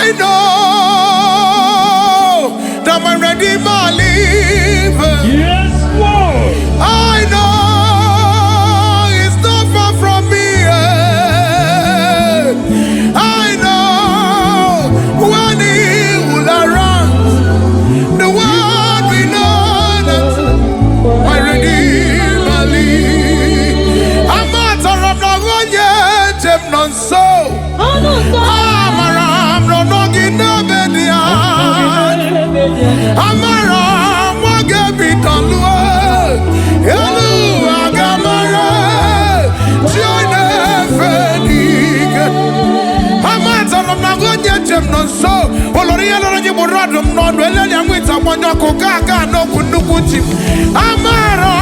I know that my Redeemer lives. Yes, Lord. I know it's not far from me. I know when he will arise, the world will know that my Redeemer lives. I'm not a one yet, I'm not so. I'm not gonna be the Amara, Magabi Talua, Hello, Agamara, Joina Fedig. Amata, I'm not going to get no so. Oloria, you will rather not well with someone no Coca, no Kunukuchi. Amara,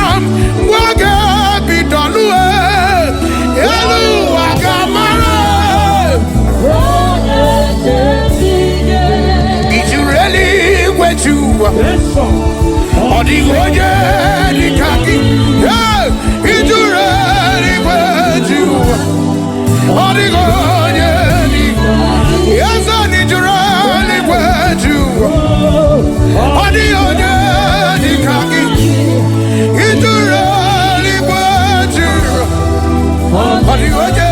Magabi Talua, Hello, Agamara. Did you really wet you? Or the Goya, the Kaki? Did you really wet you? Or the Goya, yes, I need you really wet you. Or the Goya, the Kaki? Did you really wet you? Or the Goya?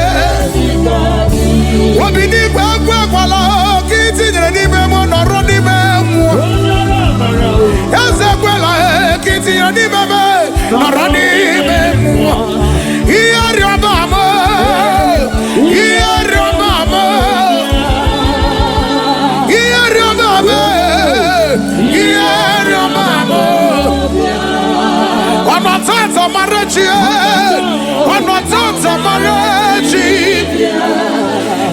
What be the Bagwala? Kids in the Nemo, or Ronnie Memo. Yes, I will. Kids in the Nemo, or Ronnie Memo. Here, your mama. Here, your mama. Here, your mama. Here, your mama. One more time to marriage. One more time to marriage.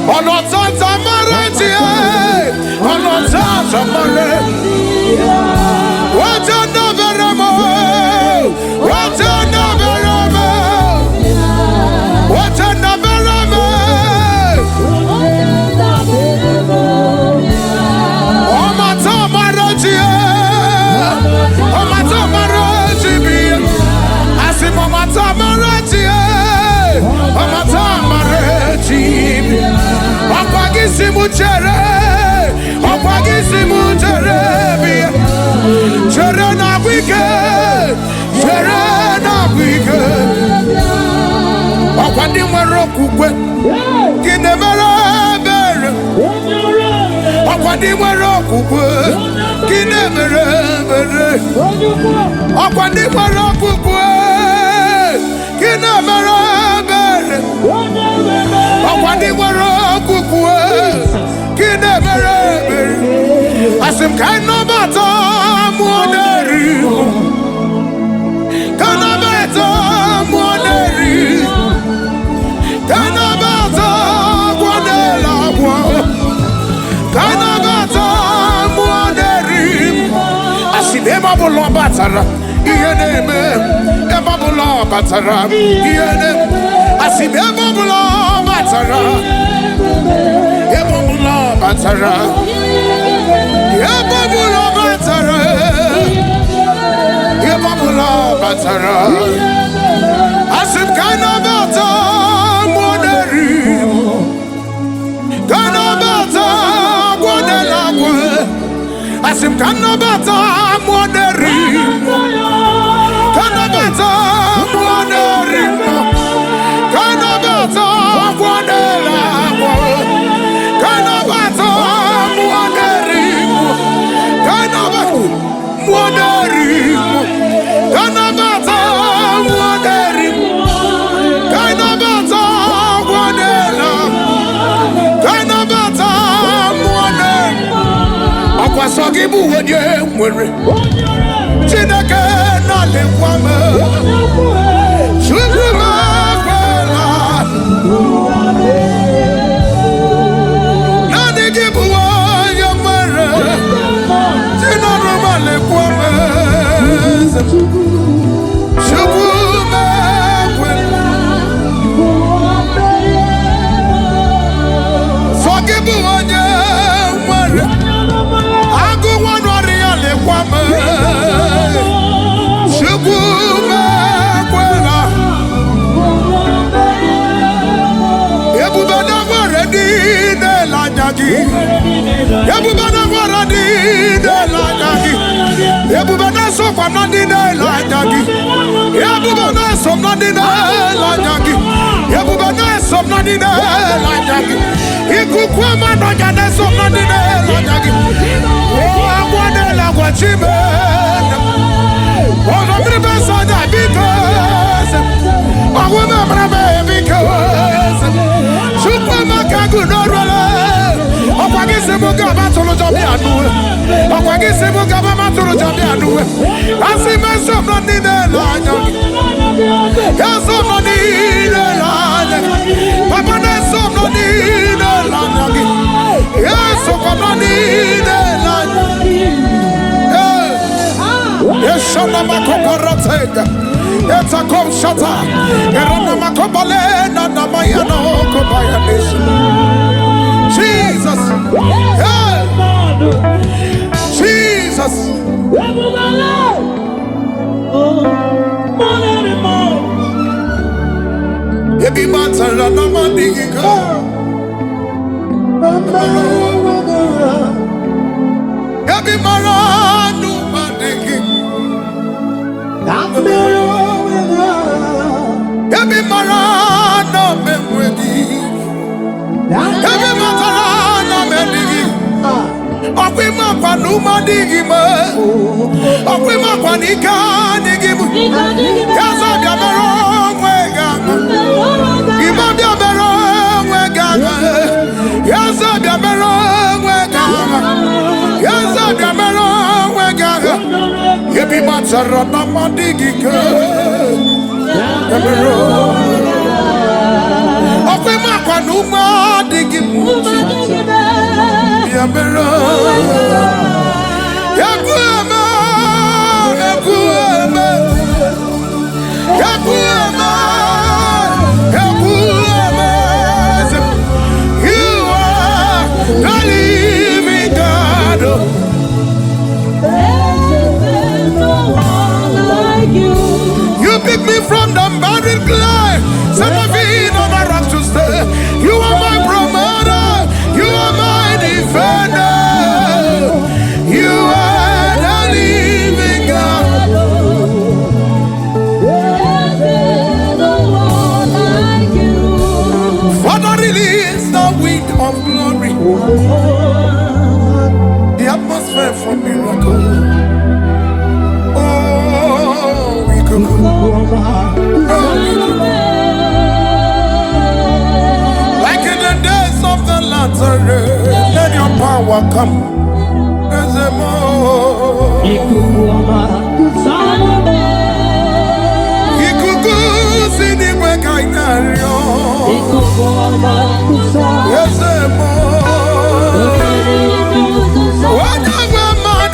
On our sons of marriage, on our sons of marriage. What a novel, what a novel, what a novel. On my top marriage, on my top marriage, I see my top marriage, on my top marriage. Apagisimu chere bia. Chere na wike. Akwadi mwero kukwe. Kine mere bere. Akwadi mwero kukwe. Kine mere bere. Akwadi mwero kukwe. Kine mere bere. Akwadi mwero kukwe. Kine mere bere. Asim kaino bata muoneri. Kana bata muoneri. Kana bata muonela bwa. Kana bata muoneri. Asim ema bulo batara. Iyeneme. Ema bulo batara. Iyeneme. Asim ema bulo batara. Ema bulo batara. Yebabula batara, yebabula batara. Asim kana bata moneri, kana bata monela kwe. Asim kana bata moneri, kana bata moneri, kana bata monela kwe, kana bata moneri. Sogibu wenye mwere Chineke na lekwame Chukuma kwela Nani gibu wenye mwere Chinaruma lekwame Chukuma kwela Sogibu wenye mwere Lanyagi. Yabubana Waradi Lanyagi. Yabubana Sopanadi Lanyagi. Yabubana Somnadi Lanyagi. Yabubana Somnadi Lanyagi. Ikukwama Nagana Somnadi Lanyagi. Oh, I want to love what you meant. Oh, the river Sada because I will never because Supermakagu Norala. Okwagisimuga Matolo Jabianu. Okwagisimuga Matolo Jabianu. Asimaso Nandina Lanyagi. Yaso Nandina Lanyagi. Papa Neso Nandina Lanyagi. Yaso Nandina Lanyagi. Yeshana Makoparatega. It's a come shata. Erana Makopalena Namayano Kobayanis. Jesus. Yeah. Jesus. Ebi matara na mandiga. Ebi maranu mandigi. Ebi maranu memwedi. Ebi matara mandigi. Okwima panuma digima. Okwima panika digima. Yaza biamero mwega. Ima biamero mwega. Yaza biamero mwega. Yaza biamero mwega. Yebi matara na mandigika. Biamero. Okwima panuma digima. Yabera, Yakuama, Yakuama, Yakuama, Yakuama. You are the living God. You pick me from the barren clay, set my feet on the rock to stay. You are my promoter. You are my defender. You are the living God. Father, release the wind of glory. The atmosphere for miracle. Oh, we could go. Like in the days of the Lazarus, let your power come. There's a more. Ikuku sini wekainario. There's a more. What a woman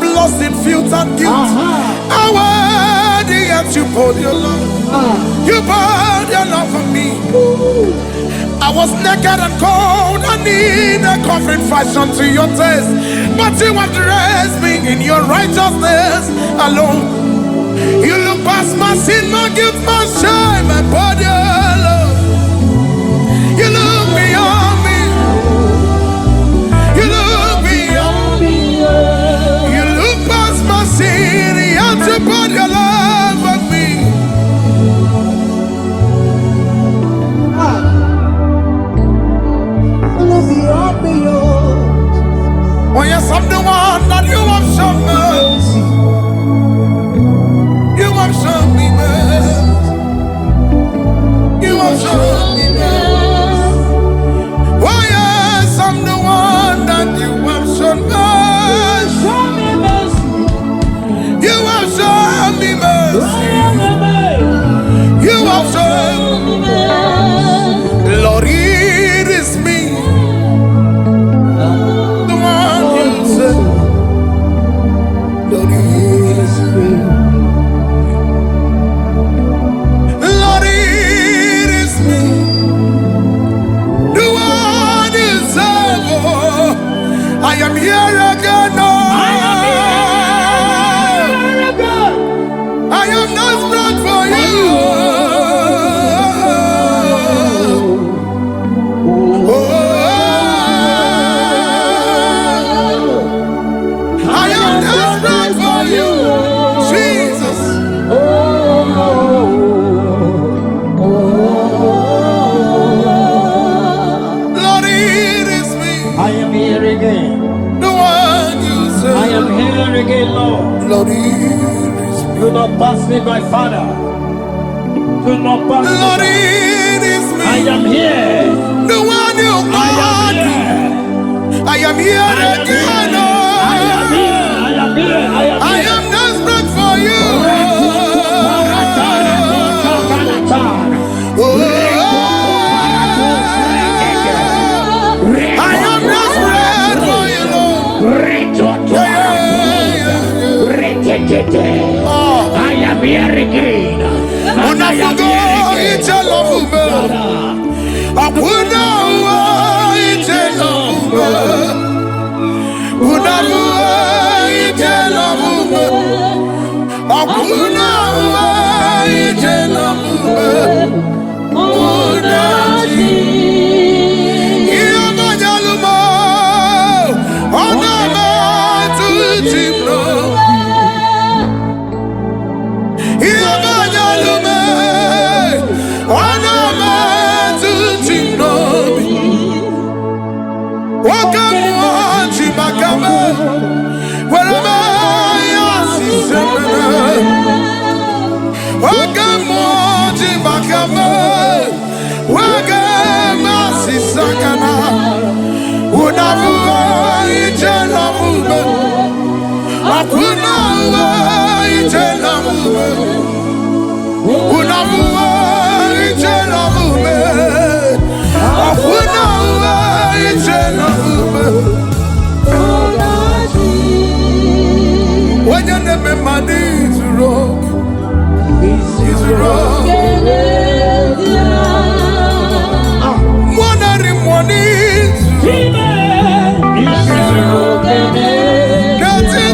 to lost in filth and guilt. How worthy yet you poured your love. You poured your love for me. I was naked and cold. I need a coffin fashioned to your taste. But you have dressed me in your righteousness alone. You look past my sin, my guilt, my shame, and poured your love. You look beyond me. You look beyond me. You look past my sin, and you poured your love on me. Oh yes, I'm the one that you have shown mercy. You have shown me mercy. You have shown me mercy. Oh yes, I'm the one that you have shown mercy. You have shown me mercy. You have shown me mercy. Lord. Lord, here is me. Do not pass me by, Father. Do not pass me Lord, by. here is me. I am here. The one you I am are. here. I am here I am again. here. I am here. I am here. I am I here. am desperate for you. I am desperate for you, Lord. I am here again. And I am here again. When your name is money is wrong, is wrong. Money is wrong. That's it.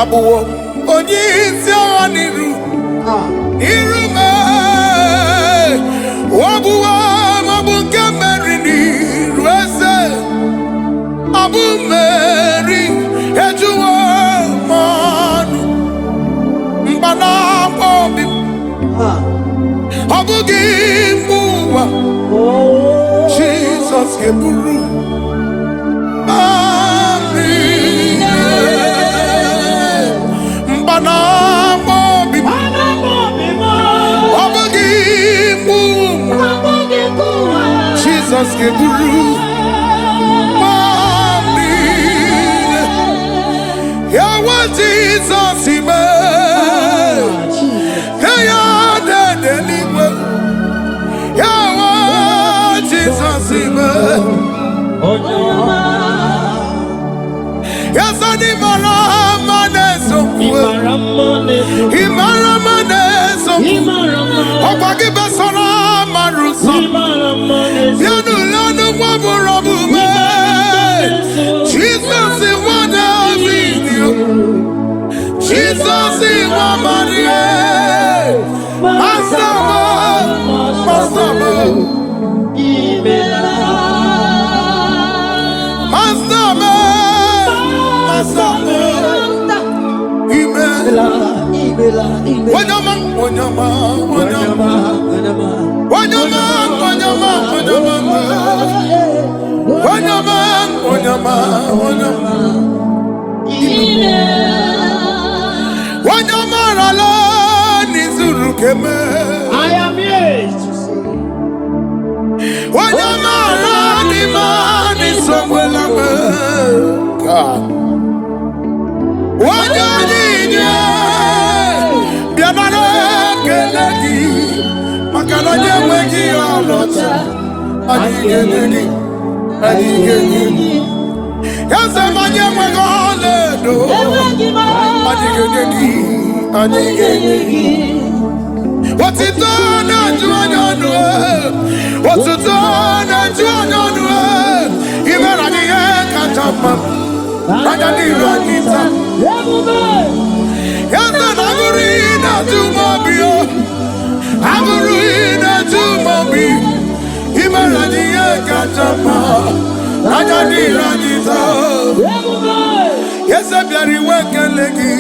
Abuwo onye isi agha n'iru me wabuwa mabu nke mmeri n'iru eze abu mmeri ejuwo mmanụ mkpanakwa obi ọ bụghị mgbe ụwa Jizọs ga-eburu Jesus ke buru mami ya wa Jesus ime ya de niwe ya wa Jesus ime ya sani mara maneso imara maneso opagi besona maruso yanu lanu waburabu me Jesus is one of you Jesus is one Maria Masama Masama Wanyama, Wanyama, Wanyama, Wanyama, Wanyama, Wanyama, Wanyama, Wanyama, Rala, Nizuru Keme. I am here to see. Wanyama, Rani, Mani, Somewhere, God. Wanyama, Biamano, Kelegi, Makana, Yamaki, Alota, Adigeni, Adigeni. Yes, I'm a young one. Adigeni, Adigeni. What's it done? What's it done? Even at the end, Katama, Radaniranita. Yes, I'm Agurina to Mobio. Agurina to Mobi. Even at the end, Katama, Radaniranita. Yes, I'm very welcome, Leggy.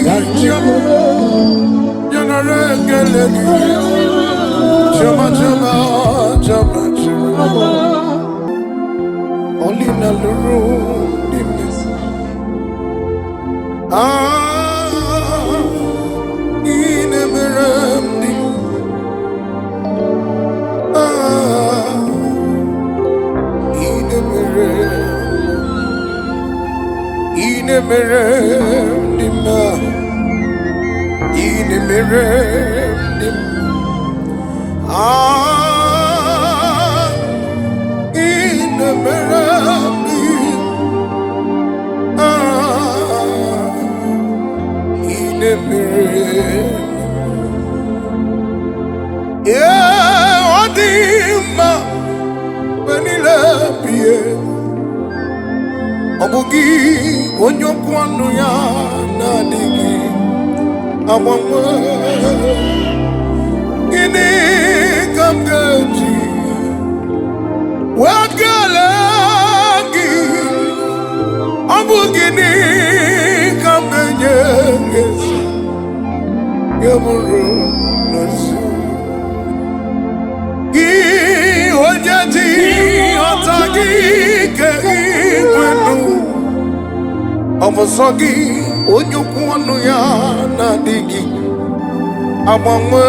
You're not a Leggy. Chama, chama, chama, chama. Only in the room, in this. In a mirror. In a mirror. In a mirror. In a mirror. In the mirror, in the mirror, yeah, Odima, Vanilla, Pierre, Obugi, Onyokwano, Nadigi, Amamwa. Ini kamgaji wagalagi ambugini kamgenyenges yamuru nasu I ojati otagi ke iwenu amosogi onyokwano ya nadigi Amangwe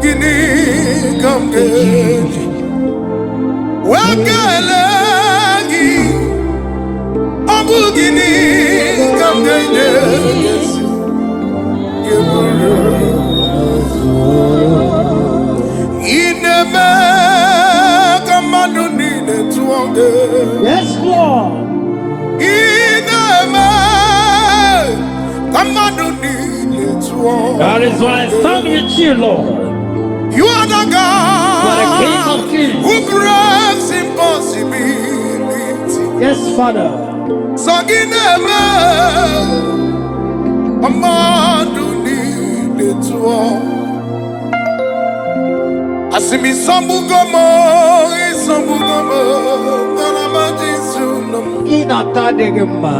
gini kamgeji wagalagi ambu gini kamgeji ineme kamanu nine tuonge. Yes, Lord. Ineme kamanu nine. That is why I stand with you, Lord. You are the God King of Kings. who breaks impossibility. Yes, Father. Sagineme, Amadu ni letuo. Asimi sambugomo, isambugomo, galamaji sunam. Inatadegema.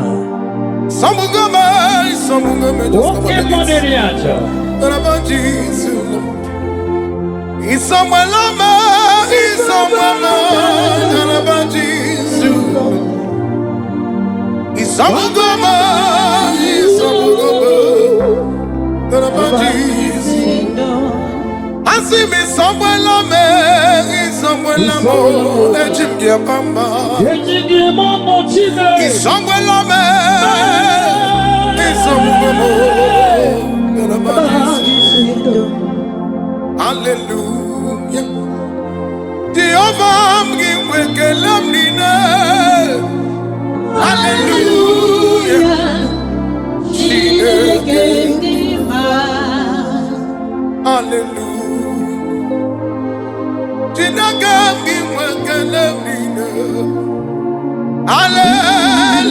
Sambugomo, isambugomo, Okay, Moderiacha. galamaji sunam. Isamwelama, isamwelama, galamaji sunam. Isambugomo, isambugomo, galamaji sunam. Asimi samwelame, isamwelamo, ejimgia pamba. Isamwelame, isambugomo, galamaji sunam. Hallelujah. Jehovah mgiwekelam nina. Hallelujah. Hallelujah. Jinaga mgiwekelam nina.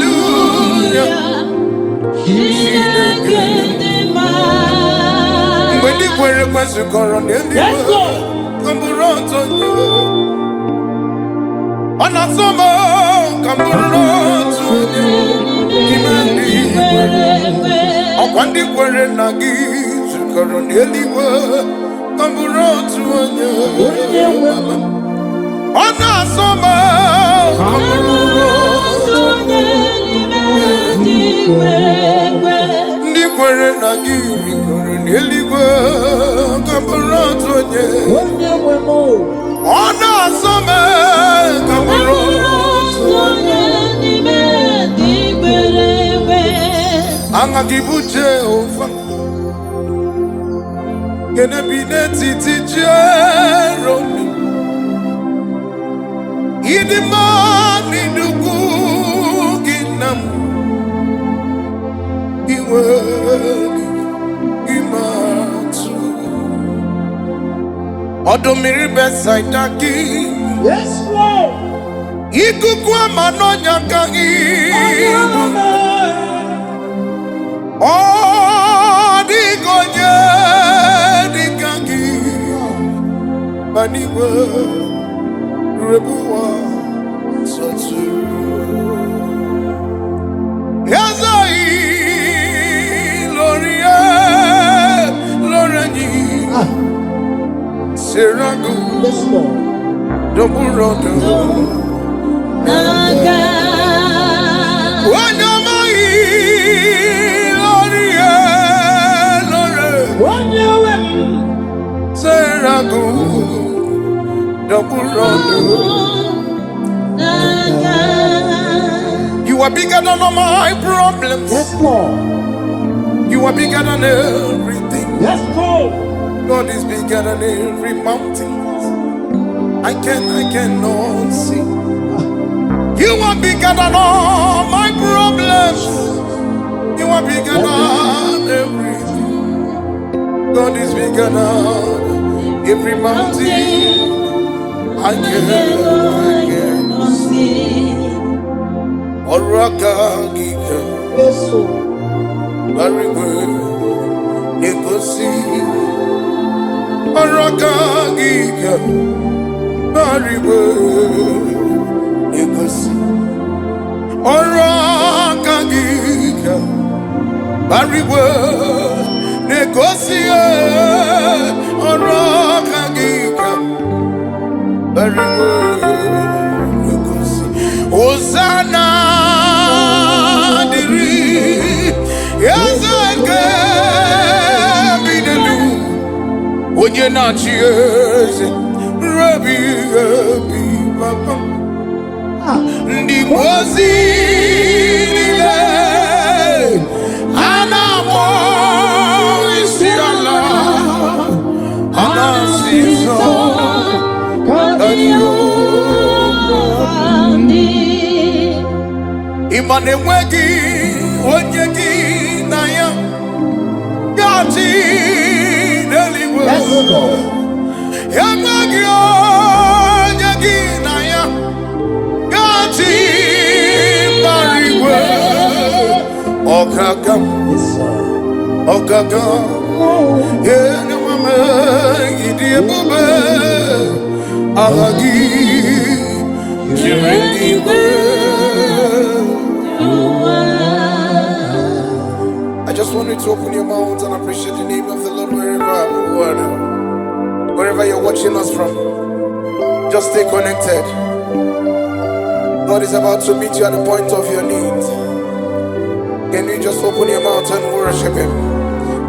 Hallelujah. Mwendi kwere kwesu korone ndi. Yes, Lord. Kamburoto nyo. Anasoma kamburoto nyo. Kimandi kwere. Okwandi kwere nagi. Coroneliwa, Amburotu, Ona Soma, Nikwere Nagiri, Coroneliwa, Amburotu, Ona Soma, Angagibu Jehovah, Gonna be Netiti Jeromi, Idimani Dukuginam, Iwani, Imatu, Odomiri Besaidaki, yes, Lord, Ikukwa Manonya Kangi. Oh, the gonya, the gangi, Maniwa, Rebuwa, Sotu. Yazai, Loria, Lorani, Seragu, Doburodo, Naga, Wanyamai. You are bigger than all my problems. Yes, Lord. You are bigger than everything. Yes, Lord. God is bigger than every mountain. I cannot see. You are bigger than all my problems. You are bigger than everything. God is bigger than every mountain. I cannot see. Oraka Gika, Bariwe, Nikosi. Oraka Gika, Bariwe, Nikosi. Oraka Gika, Bariwe, Nikosi. Oraka Gika, Bariwe, Nikosi. Hosanna, Diri, Yazake, Bidelu, Ojenachies, Rabbi, Papa, Ndimozi, Anamo, Isiala, Anasiso, Kadio. Imanewegi, Onyegi, Naya, Gati, Deliwe, Yamagi, Onyegi, Naya, Gati, Mariwe, Okagam, Okagam, Yenwame, Idiabube, Alagi, Jireniwe. I just want you to open your mouth and appreciate the name of the Lord wherever you're watching us from. Just stay connected. God is about to meet you at the point of your need. Can you just open your mouth and worship Him?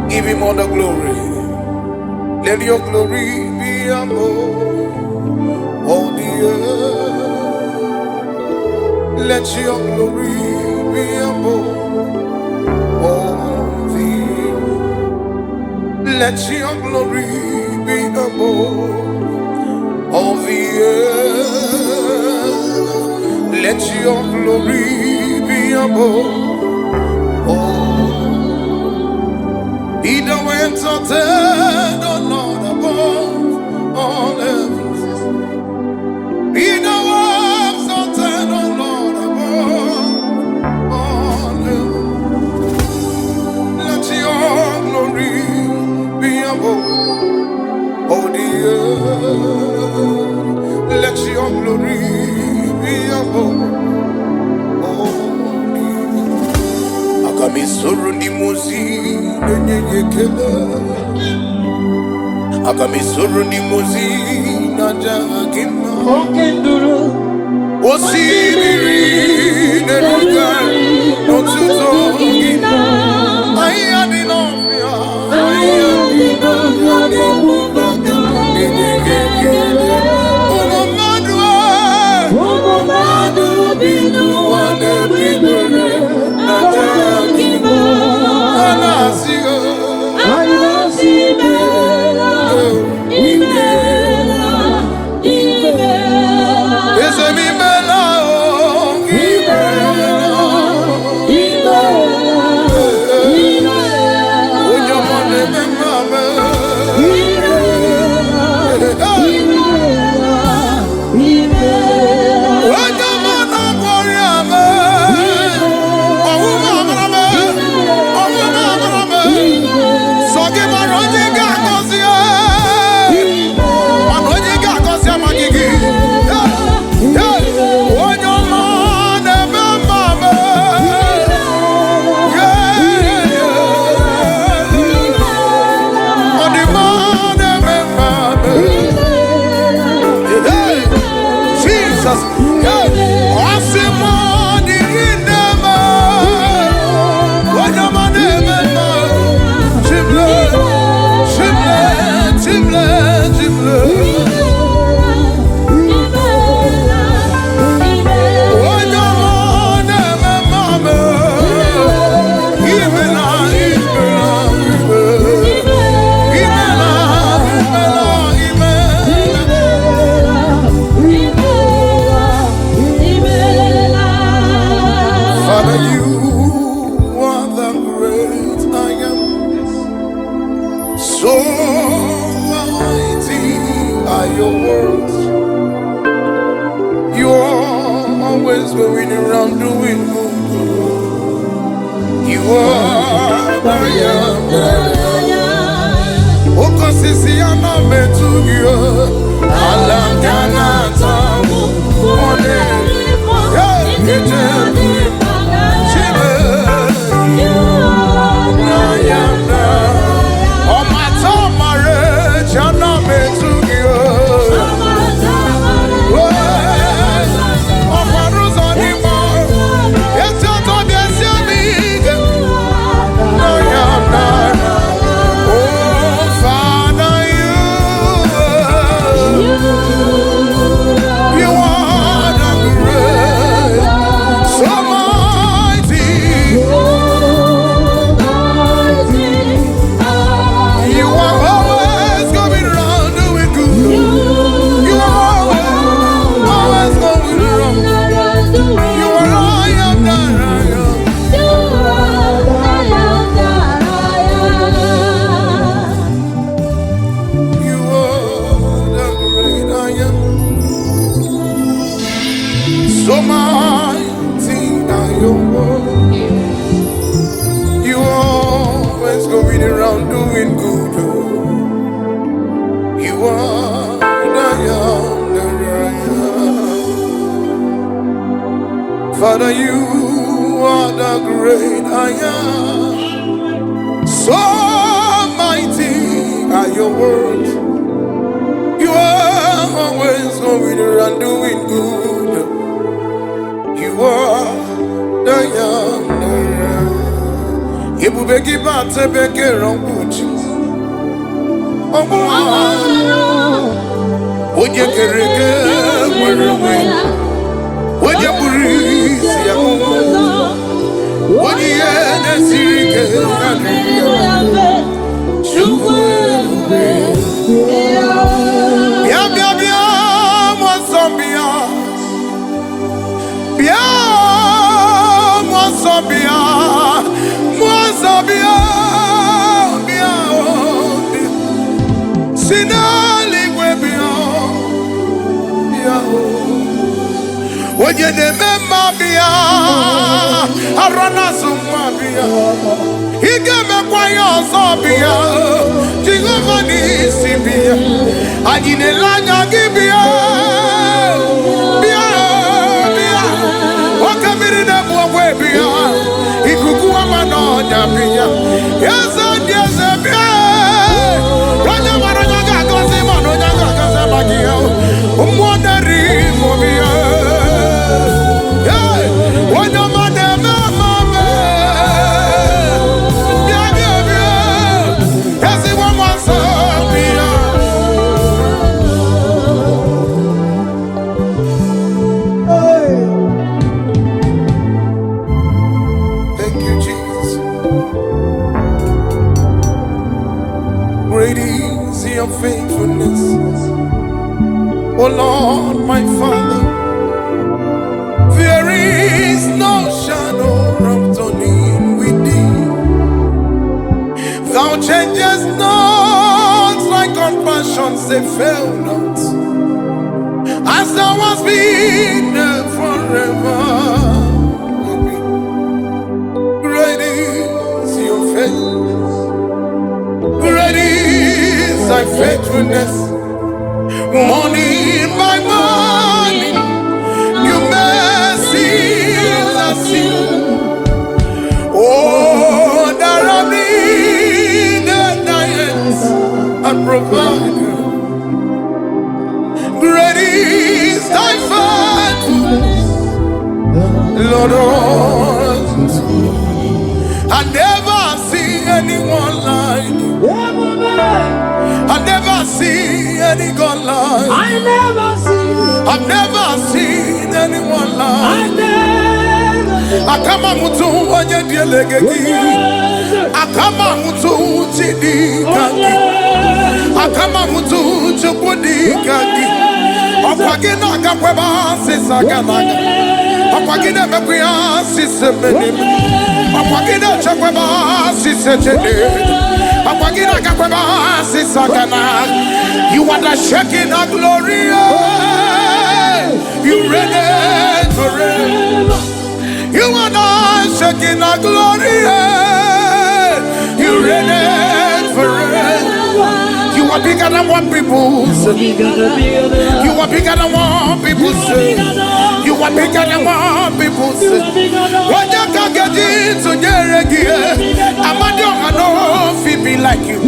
Give Him all the glory. Let your glory be above all the earth. Let your glory be above all the earth. Let your glory be above all the earth. Let your glory be above all. Be thou exalted, O Lord, above all heavens. Be thou exalted, O Lord, above all heavens. Let your glory be above all the earth. Let your glory be above all the earth. Akamisuru ni muzi nenye kele. Akamisuru ni mozi na jagima. Okenduru. Osibiri neluga no tuzo gina. Ayani no fia. Ayani no fia de bubaga. Umomadu binu wane binu na jagima. Anasigo. Anasigo. Going around doing good. You are the young. Oko sisi ana metuyo. Alangana tamu. One. Yeah, Chibe. You are the young. Oh my tamare, jana metuyo. So mighty are your words. You always going around doing good. You are the young, Father, you are the great I am. So mighty are your words. You are always going around doing good. You are the young. You begi bate beke rambuchi. Oye kereke mwerewe. Oye burisi ya mungu. Oye ene sirike naniya. Chuwe. Bia bia bia mwasambia. Bia mwasambia. Mwasambia. Bia sinali webia. Bia oye de mema bia. Arana sumwa bia. Igeme kwa yoso bia. Jehova nisi bia. Ajine lanya gibia. Bia. Bia. Wakamiri de mwe bia. Ikukuwa manoja bia. Yesa dieze bia. Oh Lord, my Father, there is no shadow of turning with thee. Thou changest not, thy compassions they fail not. As thou hast been forever. Great is your faithfulness. Great is thy faithfulness. Morning by morning, new mercies I see. Oh, there are needed giants and provider. Great is thy faithfulness, Lord. I never see anyone like you. I never see any God like. I've never seen anyone like. Akama mutu wanye dielegegi. Akama mutu chidi kangi. Akama mutu chukudi kangi. Okwagina akakweba sisaganaga. Okwagina mekuya sisemeni. Okwagina chakweba sisechene. You are the shaking of glory. You reign forever. You are the shaking of glory. You reign forever. You are bigger than what people say. You are bigger than what people say. You are bigger than what people say. When you can get into Jeregia, I'm not be like you.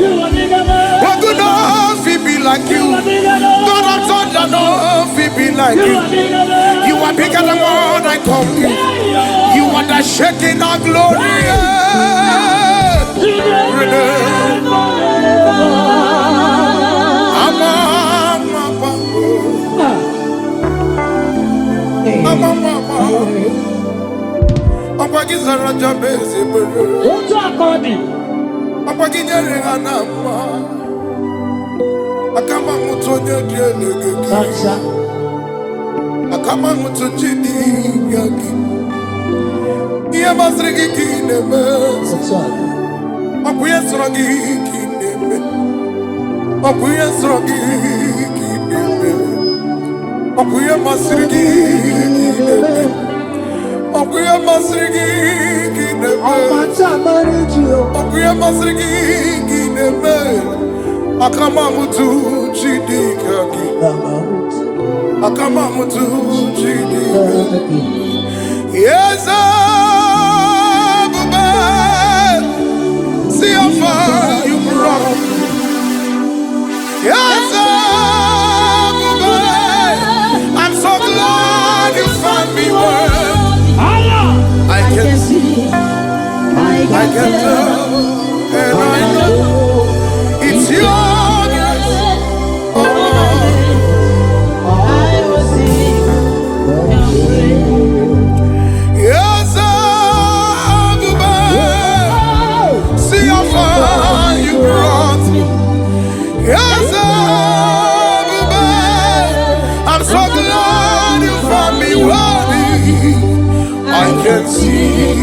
What good enough be like you. God of thunder no be like you. You are bigger than what I come you. You are the shaking of glory. Akama mutonye dielegegi. Akama mutonjidi yagi. Iye masrigi kineme. Akuye srogi kineme. Akuye srogi kineme. Akuye masrigi kineme. Akuye masrigi kineme. Akuye masrigi kineme. Akama mutu chidikaki. Akama mutu chidikaki. Yes, Abba, see how far you brought me. Yes, Abba, I'm so glad you found me worthy. I can see, I can tell, and I know it's your. I can see,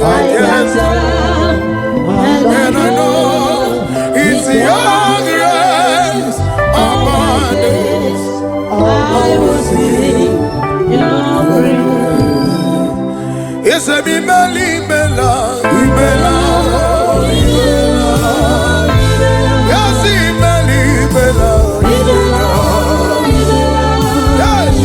I can tell, and I know it's your grace upon us. I will sing your praise. It's a bimeli bela, bimela, bimela. Yes, bimeli bela, bimela. Yes,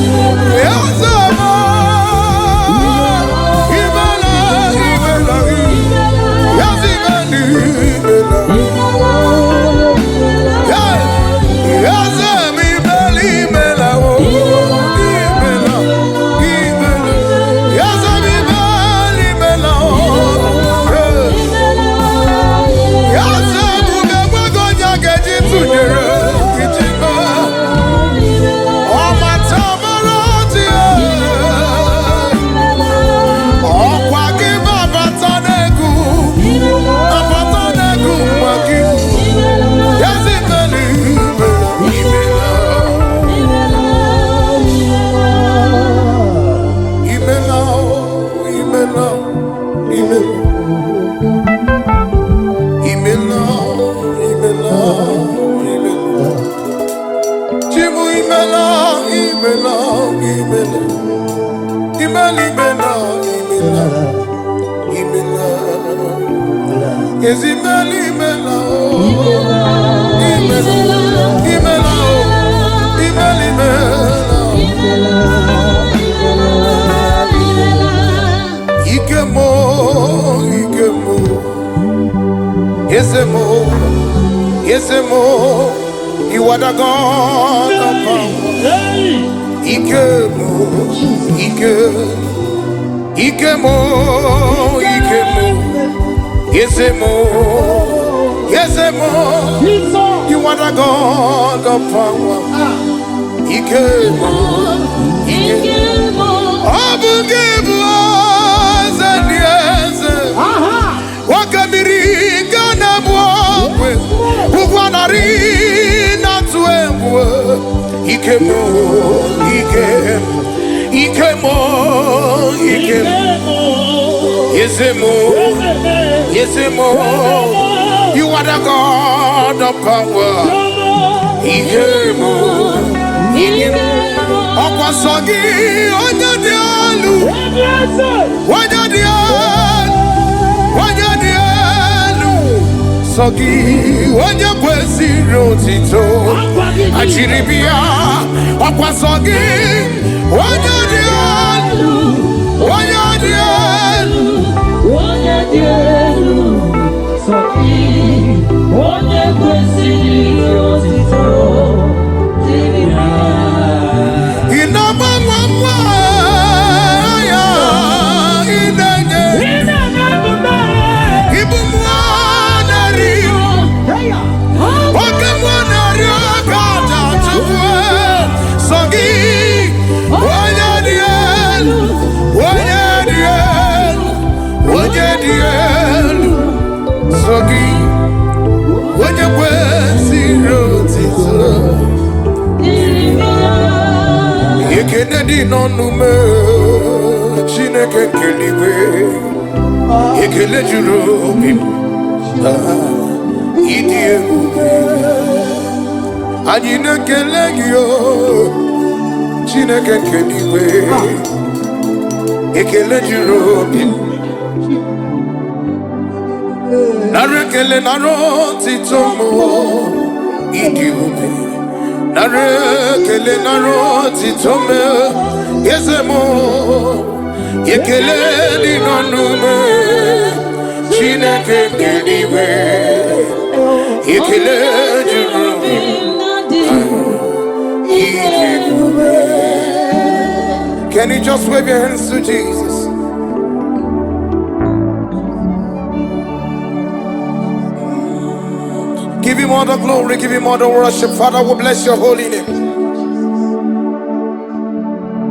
imela, imela, imela, imela, imela, imela, yes, imela, imela, imela, imela, imela, ikemo, ikemo, yes, mo, yes, mo. You are the God of power. Ikemo, Ikemo, Ikemo, Ikemo, Yesemo, Yesemo. You are the God of power. Ikemo, Ikemo, Abugebo, Zanieze. Wakamiri Gana Bwe, Ukwanari. Ikemo, Ikemo, Ikemo, Ikemo, Yesemo, Yesemo. You are the God of power. Ikemo, Ikemo. Okwasogi, Onyadialu, Onyadialu, Sogi, Onyakwesi Rotito. Achiribia, Okwasogi, Onyadialu, Sogi, Onyakwesi Rotito. No nume, Chineke keliwe, ekele juru obi, idi ebube. Anyị na-ekele gị o, Chineke keliwe, ekele juru obi. Nara ekele nara otito mo, idi obi. Nara ekele nara otito me. Yesemo, yekele di nonume, Chineke keliwe, yekele jurubi, Can you just wave your hands to Jesus? Give him all the glory, give him all the worship. Father, we bless your holy name.